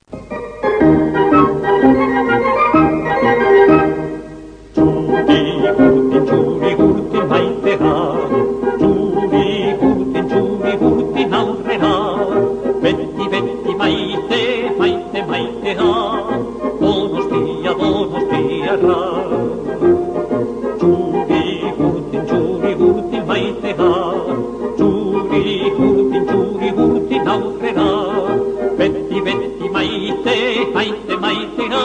Txuri gurtin maitea, txuri gurtin aurrera, beti maite, maitea, donostiarra. Txuri gurtin maitea, txuri gurtin aurrera, beti maite, maitea,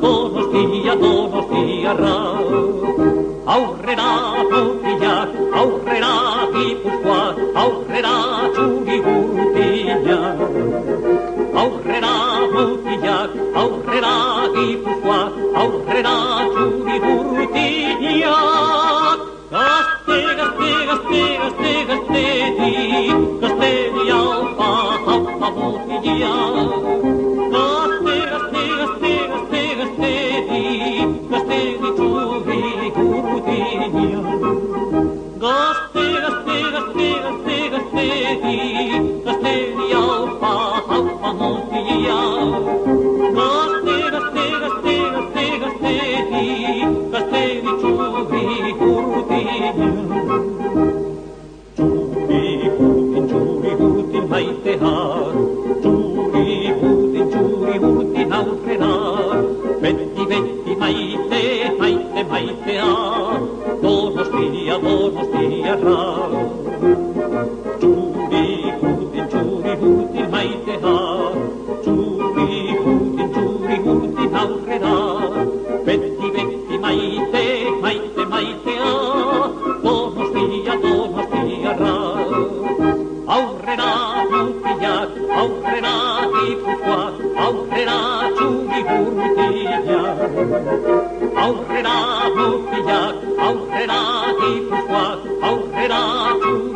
donostiarra. Aurrera Mutilak, aurrera Gipuzkoa, aurrera txuri gurtinak. Aurrera Mutilak, aurrera Gipuzkoa, aurrera txuri gurtinak. Gaztedi aupa Mutilak. Gaztedi txuri gurtinak. Gaztedi aupa Mutilak. Gaztedi txuri gurtinak. Txuri gurtin maitea, txuri gurtin aurrera, beti maite, maitea, donostiarra. Txuri gurtin maitea, txuri gurtin aurrera, beti maite, maitea, donostiarra. Aurrera Mutilak, aurrera Gipuzkoa, aurrera txuri gurtinak. Aurrera Mutilak, aurrera Gipuzkoa, aurrera txuri